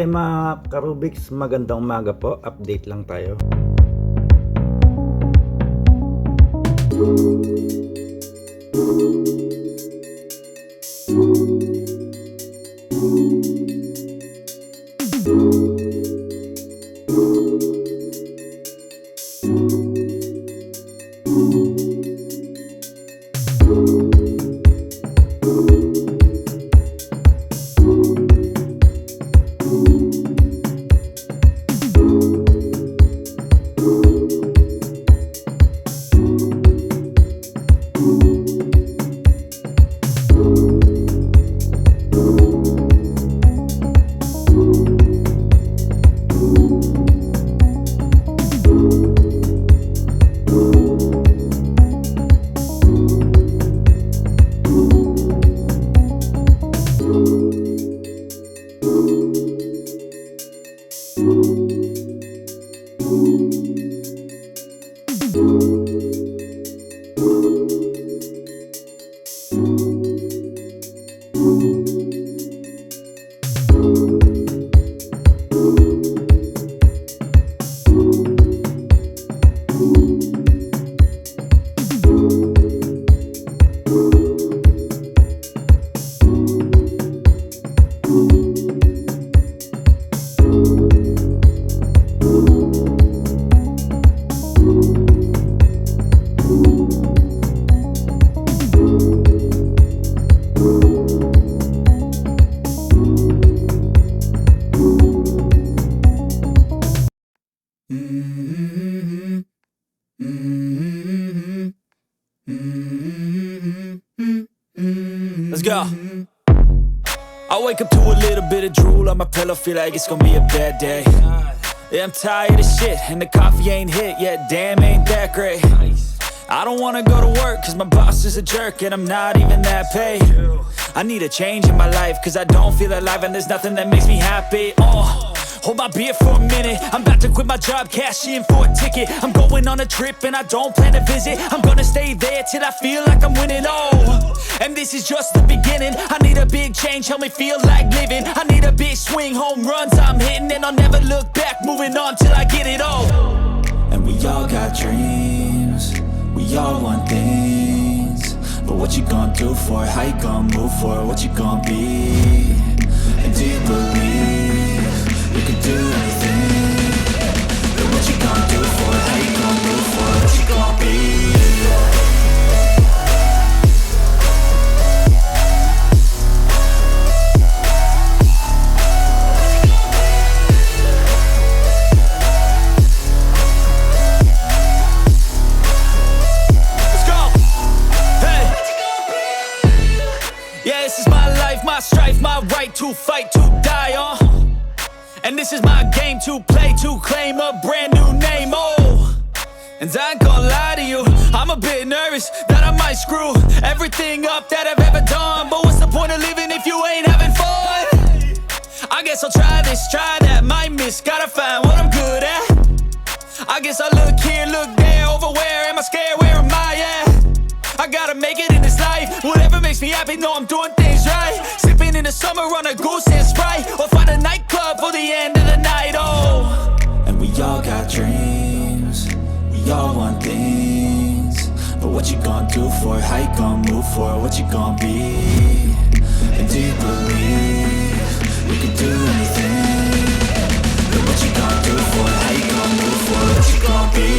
Okay mga Ka Rubik's, magandang umaga po. Update lang tayo. Let's go. I wake up to a little bit of drool on my pillow, feel like it's gonna be a bad day. Yeah, I'm tired of shit, and the coffee ain't hit yet, damn, ain't that great. I don't wanna go to work, cause my boss is a jerk, and I'm not even that paid. I need a change in my life, cause I don't feel alive, and there's nothing that makes me happy. Hold my beer for a minute, I'm about to quit my job, cash in for a ticket. I'm going on a trip and I don't plan to visit. I'm gonna stay there till I feel like I'm winning, and this is just the beginning. I need a big change, help me feel like living. I need a big swing, home runs I'm hitting, and I'll never look back, moving on till I get it all. And we all got dreams, we all want things, but what you gonna do for it? How you gonna move for it? What you gonna be? And do you believe you can do anything? But what you gonna do for it? How you gonna move for it? What you gonna be? Let's go! Hey! Yeah, this is my life, my strife, my right to fight, to die on. And this is my game to play, to claim a brand new name, And I ain't gonna lie to you, I'm a bit nervous that I might screw everything up that I've ever done. But what's the point of living if you ain't having fun? I guess I'll try this, try that, might miss, gotta find what I'm good at. I guess I look here, look there, over where am I scared, where am I at? I gotta make it in this life, whatever makes me happy, know I'm doing things right. Sipping in the summer on a goose and Sprite, or find a nightclub for the end of the night, And we all got dreams, we all want things, but what you gonna do for it? How you gonna move for it? What you gonna be? And do you believe you can do anything? But what you gonna do for it? How you gonna move for it? What you gonna be?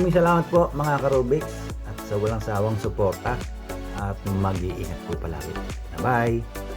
Maraming salamat po mga Ka Rubik's at sa walang sawang suporta at mag-iingat po palagi. Bye!